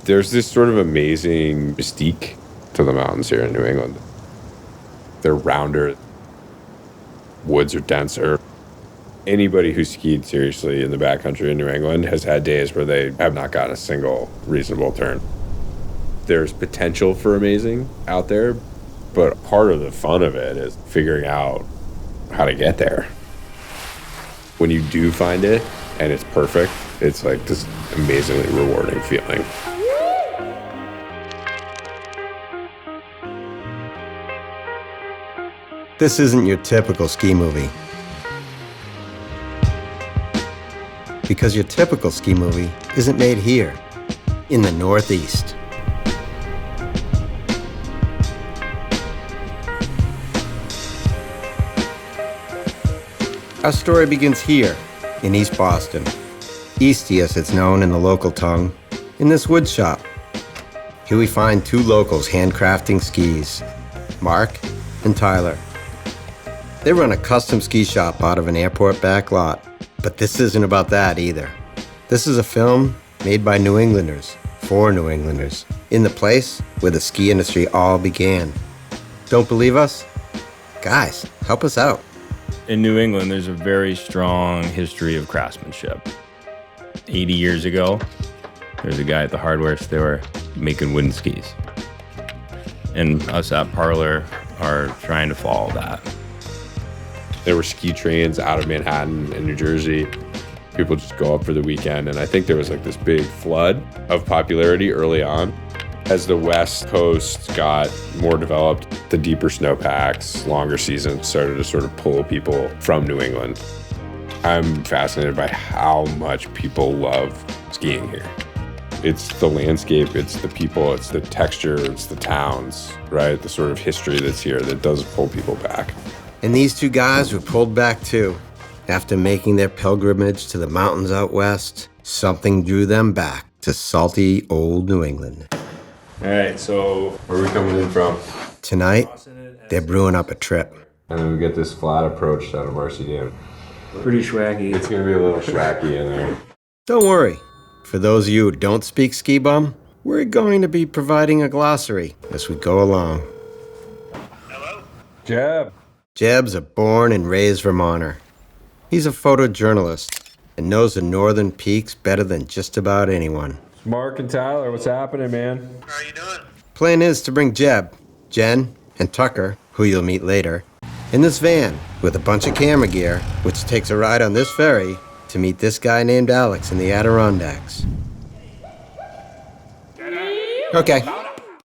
There's this sort of amazing mystique to the mountains here in New England. They're rounder. Woods are denser. Anybody who skied seriously in the backcountry in New England has had days where they have not gotten a single reasonable turn. There's potential for amazing out there, but part of the fun of it is figuring out how to get there. When you do find it and it's perfect, it's like this amazingly rewarding feeling. This isn't your typical ski movie. Because your typical ski movie isn't made here, in the Northeast. Our story begins here, in East Boston. Eastie, as it's known in the local tongue, in this wood shop. Here we find two locals handcrafting skis, Mark and Tyler. They run a custom ski shop out of an airport back lot, but this isn't about that either. This is a film made by New Englanders, for New Englanders, in the place where the ski industry all began. Don't believe us? Guys, help us out. In New England, there's a very strong history of craftsmanship. 80 years ago, there's a guy at the hardware store making wooden skis. And us at Parlor are trying to follow that. There were ski trains out of Manhattan and New Jersey. People just go up for the weekend. And I think there was like this big flood of popularity early on. As the West Coast got more developed, the deeper snowpacks, longer seasons started to sort of pull people from New England. I'm fascinated by how much people love skiing here. It's the landscape, it's the people, it's the texture, it's the towns, right? The sort of history that's here that does pull people back. And these two guys were pulled back too. After making their pilgrimage to the mountains out west, something drew them back to salty old New England. All right, so where are we coming in from? Tonight, they're brewing up a trip. And then we get this flat approach out of RCD. Pretty swaggy. It's gonna be a little schwacky in there. Don't worry. For those of you who don't speak ski bum, we're going to be providing a glossary as we go along. Hello? Jeb. Jeb's a born and raised Vermonter. He's a photojournalist and knows the northern peaks better than just about anyone. Mark and Tyler, what's happening, man? How are you doing? Plan is to bring Jeb, Jen, and Tucker, who you'll meet later, in this van with a bunch of camera gear, which takes a ride on this ferry to meet this guy named Alex in the Adirondacks. Okay,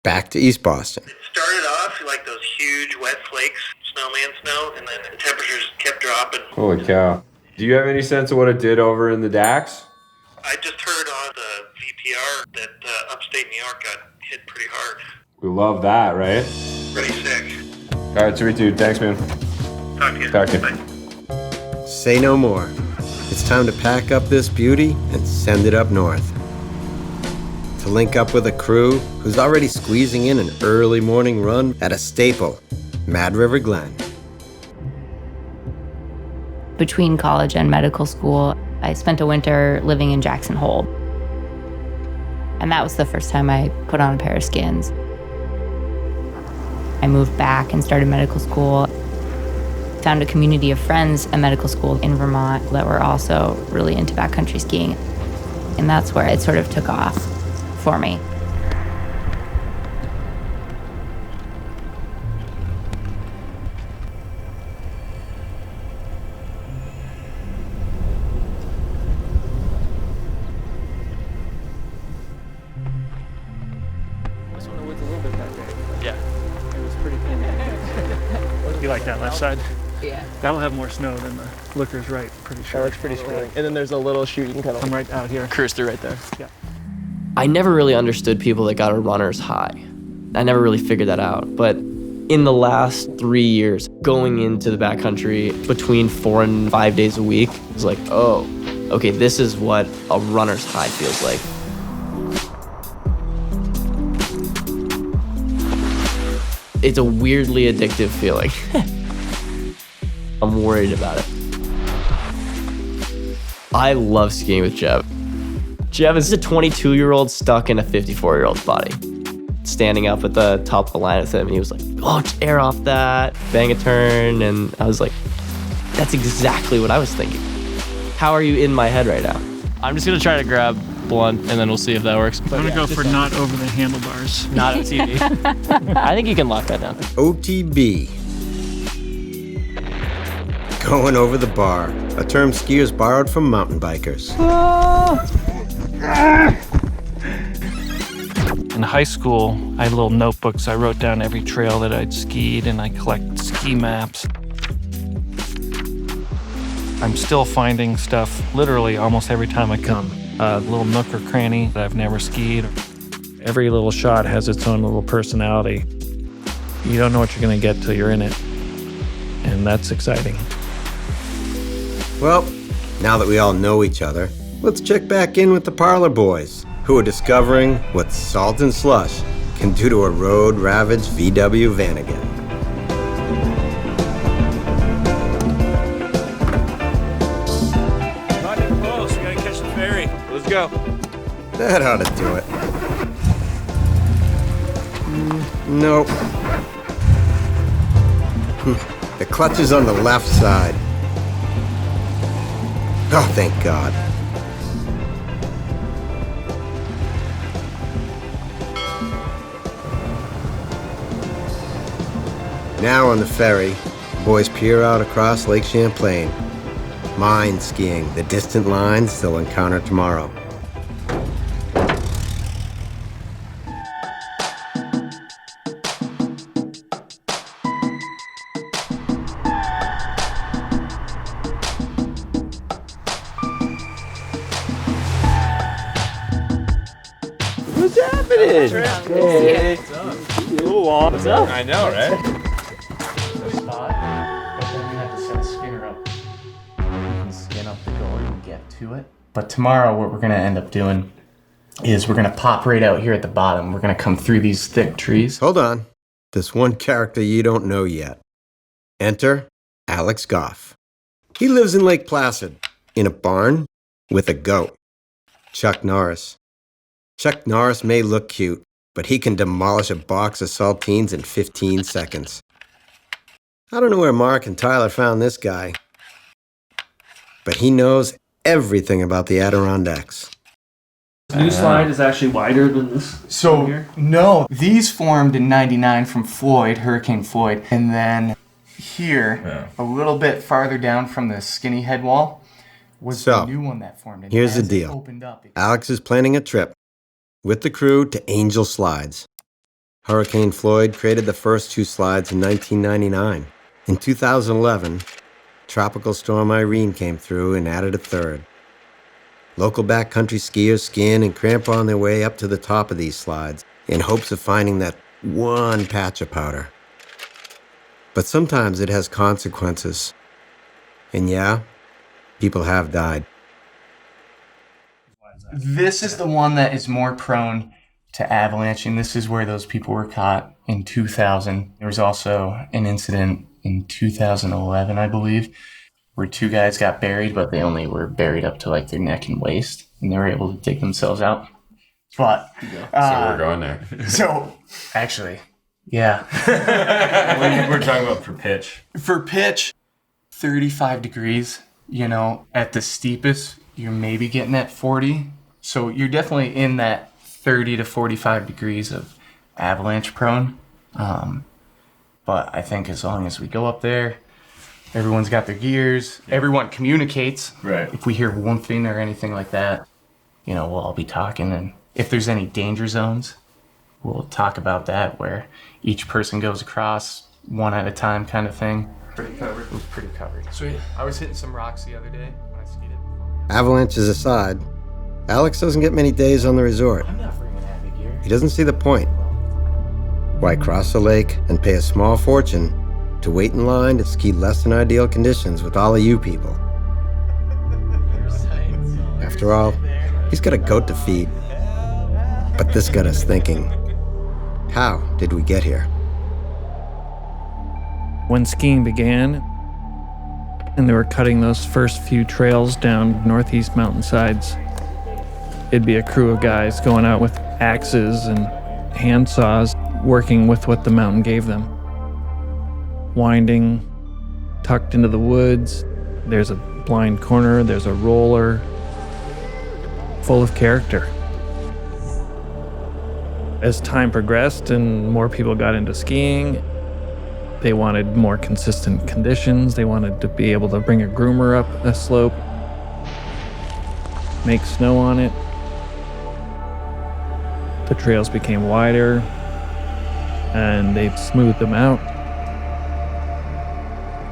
back to East Boston. It started off like those huge wet flakes, snowman snow, and then the temperatures kept dropping. Holy cow. Do you have any sense of what it did over in the Dax? I just heard on the VPR that upstate New York got hit pretty hard. We love that, right? Pretty sick. All right, sweet dude. Thanks, man. Talk to you. Talk to you. Bye. Say no more. It's time to pack up this beauty and send it up north. To link up with a crew who's already squeezing in an early morning run at a staple, Mad River Glen. Between college and medical school, I spent a winter living in Jackson Hole. And that was the first time I put on a pair of skins. I moved back and started medical school. Found a community of friends at medical school in Vermont that were also really into backcountry skiing. And that's where it sort of took off for me. This one was a little bit that day. Yeah. It was pretty thin. You like that left side? Yeah. That'll have more snow than the Looker's right, pretty sure. That looks pretty scary. And then there's a little chute you can kind of I'm right out here. cruise through right there. Yeah. I never really understood people that got a runner's high. I never really figured that out. But in the last 3 years, going into the backcountry between 4 and 5 days a week, it's like, oh, okay, this is what a runner's high feels like. It's a weirdly addictive feeling. I'm worried about it. I love skiing with Jeb. Jeff is a 22-year-old stuck in a 54-year-old's body. Standing up at the top of the line with him, and he was like, oh, just air off that, bang a turn. And I was like, that's exactly what I was thinking. How are you in my head right now? I'm just gonna try to grab blunt, and then we'll see if that works. I'm gonna go for not over the handlebars. Not on TV. I think you can lock that down. OTB. Going over the bar, a term skiers borrowed from mountain bikers. In high school, I had little notebooks. I wrote down every trail that I'd skied, and I collected ski maps. I'm still finding stuff literally almost every time I come. A little nook or cranny that I've never skied. Every little shot has its own little personality. You don't know what you're gonna get till you're in it. And that's exciting. Well, now that we all know each other, let's check back in with the Parlor Boys, who are discovering what salt and slush can do to a road-ravaged VW Vanagon. Not even close. We gotta catch the ferry. Let's go. That ought to do it. Nope. The clutch is on the left side. Oh, thank God. Now on the ferry, the boys peer out across Lake Champlain, mind skiing the distant lines they'll encounter tomorrow. What's happening? Hey. What's up? I know, right? But tomorrow what we're going to end up doing is we're going to pop right out here at the bottom. We're going to come through these thick trees. Hold on. There's one character you don't know yet. Enter Alex Goff. He lives in Lake Placid, in a barn with a goat. Chuck Norris. Chuck Norris may look cute, but he can demolish a box of saltines in 15 seconds. I don't know where Mark and Tyler found this guy, but he knows everything about the Adirondacks. This new slide is actually wider than this. So, here. no, these formed in 99 from Floyd, Hurricane Floyd. And then here, a little bit farther down from the skinny head wall, was the new one that formed. And Here's the as it deal. opened up, Alex is planning a trip with the crew to Angel Slides. Hurricane Floyd created the first two slides in 1999. In 2011, Tropical Storm Irene came through and added a third. Local backcountry skiers skin and crampon their way up to the top of these slides in hopes of finding that one patch of powder. But sometimes it has consequences. And yeah, people have died. This is the one that is more prone to avalanching. This is where those people were caught in 2000. There was also an incident in 2011, I believe, where two guys got buried, but they only were buried up to like their neck and waist, and they were able to dig themselves out. But So we're going there. So actually, yeah. We're talking about for pitch. For pitch, 35 degrees, you know, at the steepest, you're maybe getting at 40. So you're definitely in that 30 to 45 degrees of avalanche prone. But I think as long as we go up there, everyone's got their gears, everyone communicates. Right. If we hear woofing or anything like that, you know, we'll all be talking. And if there's any danger zones, we'll talk about that, where each person goes across one at a time kind of thing. Pretty covered. It was pretty covered. Sweet. I was hitting some rocks the other day when I skied it. Avalanches aside, Alex doesn't get many days on the resort. I'm not bringing heavy gear. He doesn't see the point. Why cross the lake and pay a small fortune to wait in line to ski less than ideal conditions with all of you people? After all, he's got a goat to feed. But this got us thinking, how did we get here? When skiing began, and they were cutting those first few trails down northeast mountainsides, It'd be a crew of guys going out with axes and hand saws, working with what the mountain gave them. Winding, tucked into the woods, there's a blind corner, there's a roller, full of character. As time progressed and more people got into skiing, they wanted more consistent conditions. They wanted to be able to bring a groomer up a slope, make snow on it. The trails became wider and they smoothed them out.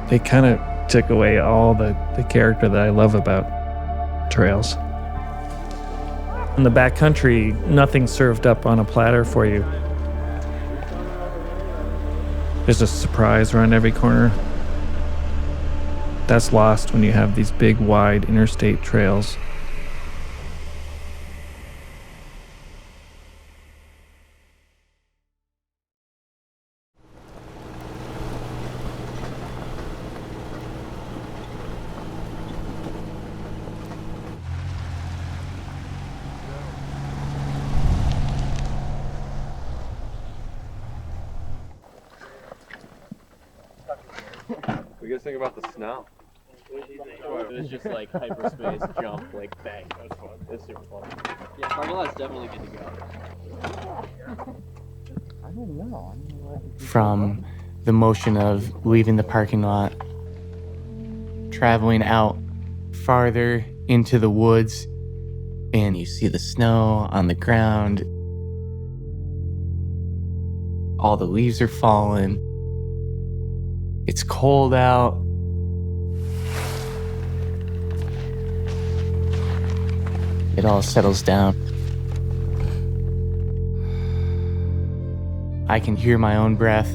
They kind of took away all the character that I love about trails. In the backcountry, nothing's served up on a platter for you. There's a surprise around every corner. That's lost when you have these big, wide interstate trails. What do you guys think about the snow? It was just like hyperspace jump, like bang. That was fun. It was super fun. Yeah, parking lot's definitely good to go. I don't know. From the motion of leaving the parking lot, traveling out farther into the woods, and you see the snow on the ground. All the leaves are falling. It's cold out. It all settles down. I can hear my own breath.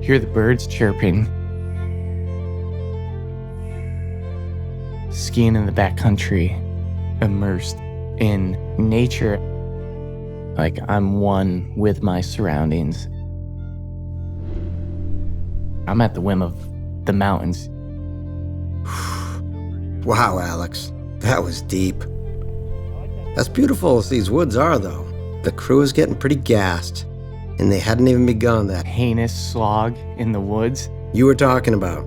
Hear the birds chirping. Skiing in the backcountry, immersed in nature. Like I'm one with my surroundings. I'm at the whim of the mountains. Wow, Alex, that was deep. As beautiful as these woods are, though, the crew is getting pretty gassed, and they hadn't even begun that Heinous slog in the woods. you were talking about.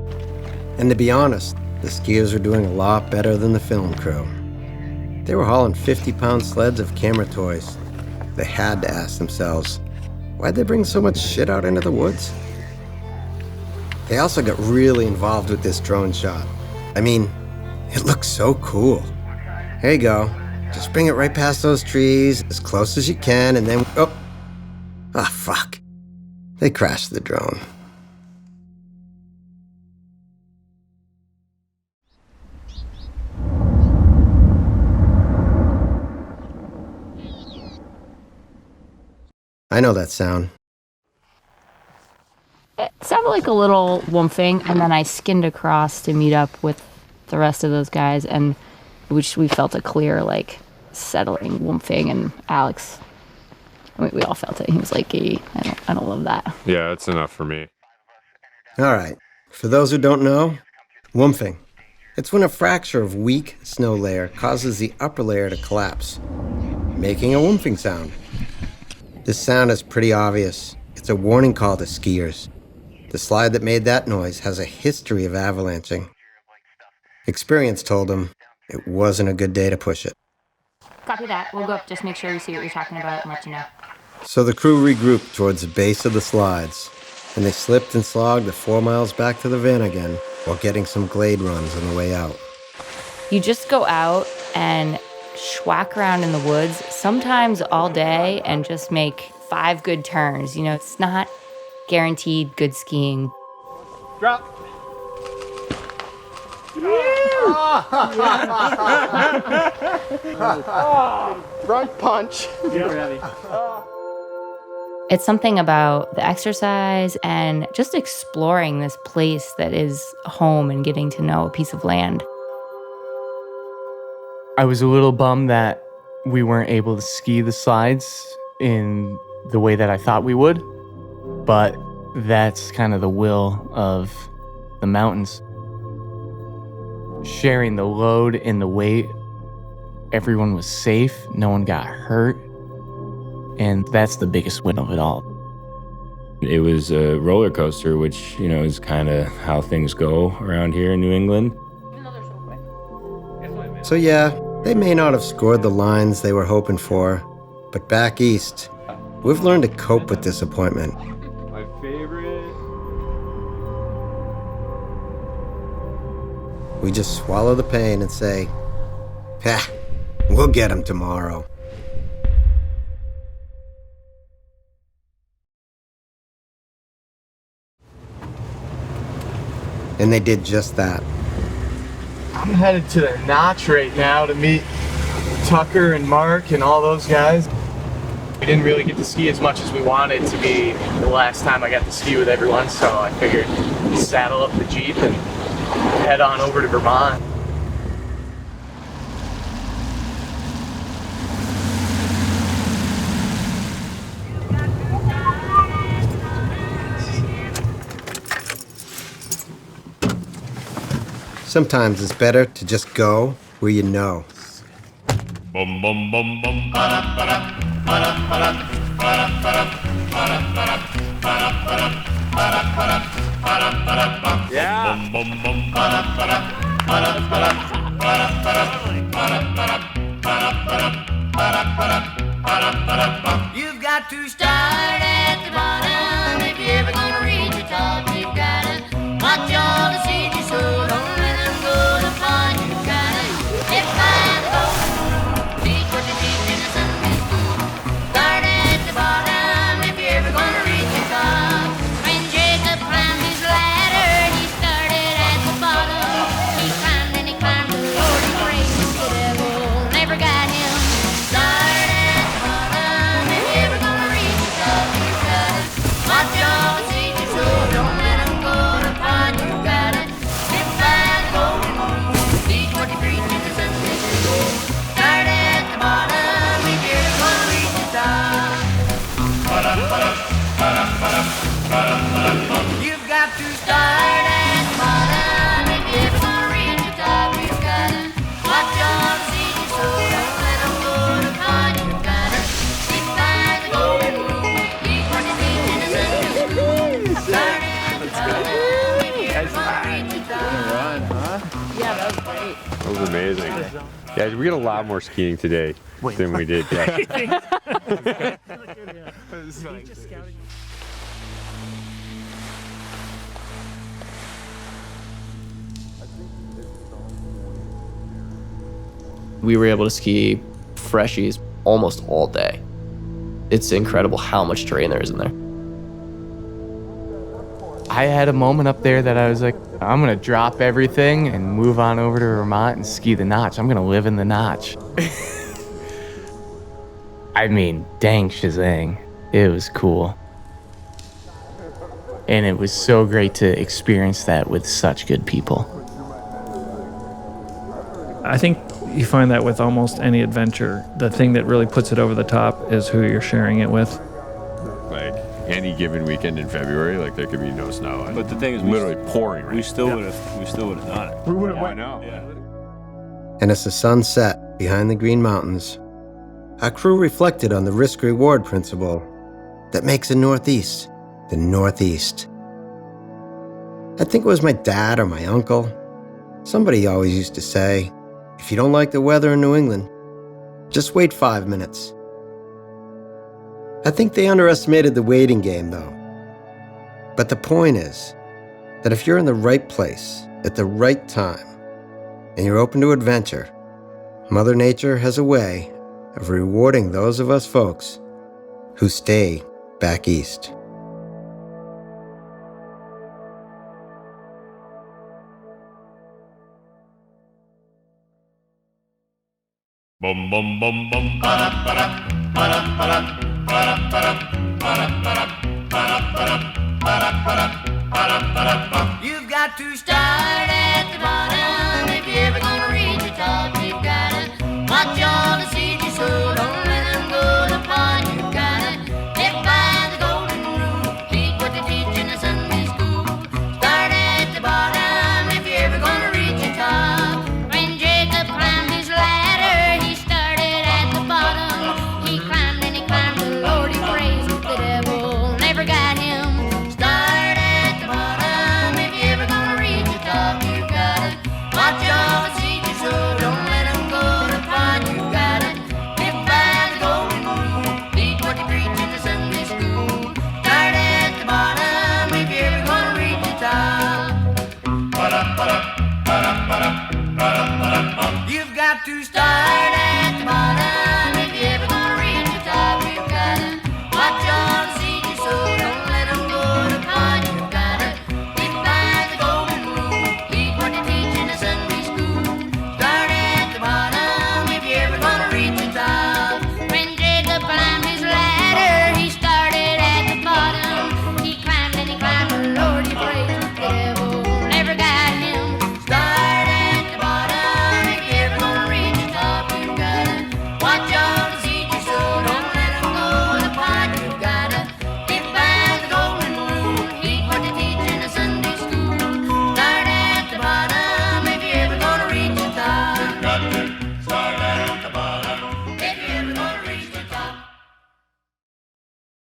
And to be honest, the skiers were doing a lot better than the film crew. They were hauling 50-pound sleds of camera toys. They had to ask themselves, why'd they bring so much shit out into the woods? They also got really involved with this drone shot. I mean, it looks so cool. Here you go. Just bring it right past those trees, as close as you can, and then... Oh, fuck. They crashed the drone. I know that sound. It sounded like a little whoomphing, and then I skinned across to meet up with the rest of those guys, and we felt a clear, like, settling whoomphing, and Alex, we all felt it. He was like, I don't love that. Yeah, it's enough for me. All right. For those who don't know, whoomphing. It's when a fracture of weak snow layer causes the upper layer to collapse, making a whoomphing sound. This sound is pretty obvious. It's a warning call to skiers. The slide that made that noise has a history of avalanching. Experience told them it wasn't a good day to push it. Copy that. We'll go up, just make sure we see what you're talking about and let you know. So the crew regrouped towards the base of the slides, and they slipped and slogged the 4 miles back to the van again while getting some glade runs on the way out. You just go out and schwack around in the woods, sometimes all day, and just make 5 good turns. You know, it's not guaranteed good skiing. Drop. Front punch. It's something about the exercise and just exploring this place that is home and getting to know a piece of land. I was a little bummed that we weren't able to ski the slides in the way that I thought we would, but that's kind of the will of the mountains. sharing the load and the weight. Everyone was safe, no one got hurt, and that's the biggest win of it all. It was a roller coaster, which, is kind of how things go around here in New England. So yeah, they may not have scored the lines they were hoping for, but back east, we've learned to cope with disappointment. My favorite. We just swallow the pain and say, we'll get them tomorrow. And they did just that. I'm headed to the Notch right now to meet Tucker and Mark and all those guys. We didn't really get to ski as much as we wanted to be the last time I got to ski with everyone, so I figured saddle up the Jeep and head on over to Vermont. Sometimes it's better to just go where you know. Bum bum bum bum. Yeah. Bum bum bum. You've got to start at the bottom if you're ever gonna reach the top. You've gotta watch all the seeds you sow. Don't let them go to pond. You've gotta get by the golden rule. Teach what you teach in the Sunday school. Start at the bottom if you're ever gonna reach the top. When Jacob climbed his ladder, he started at the bottom. He climbed and he climbed, the Lord he praised. The devil never got him. Start at the bottom if you're ever gonna reach the top. You've gotta watch all the seeds you sow. Don't let them go to pond. You've gotta live by the golden rule. Teach what you preach in the Sunday school. Start at the bottom if you're ever gonna reach the top. You've got to start at the bottom if you're ever gonna reach the top. You've gotta watch all the seeds you sow. Don't let them go to pond. You've gotta live by the golden rule. Teach what you teach in the Sunday school. Start at the bottom if you're ever gonna reach the top. That was amazing. Yeah, we get a lot more skiing today than we did yesterday. We were able to ski freshies almost all day. It's incredible how much terrain there is in there. I had a moment up there that I was like, I'm gonna drop everything and move on over to Vermont and ski the Notch. I'm gonna live in the Notch. I mean, dang shazang. It was cool. And it was so great to experience that with such good people. I think you find that with almost any adventure. The thing that really puts it over the top is who you're sharing it with. Like any given weekend in February, like there could be no snow. But the thing is, literally pouring rain. we still would have done it. We would have went. I know. Yeah. And as the sun set behind the Green Mountains, our crew reflected on the risk-reward principle that makes the Northeast the Northeast. I think it was my dad or my uncle. Somebody always used to say, if you don't like the weather in New England, just wait 5 minutes. I think they underestimated the waiting game, though. But the point is that if you're in the right place at the right time and you're open to adventure, Mother Nature has a way of rewarding those of us folks who stay back east. Bum bum bum bum. You've got to start at the bottom if you're ever gonna reach the top. You've gotta watch all the seeds you sow. Don't let them go to pond. You've gotta live by the golden rule. Teach what they teach in the Sunday school. Start at the bottom if you're ever gonna reach the top. to stay.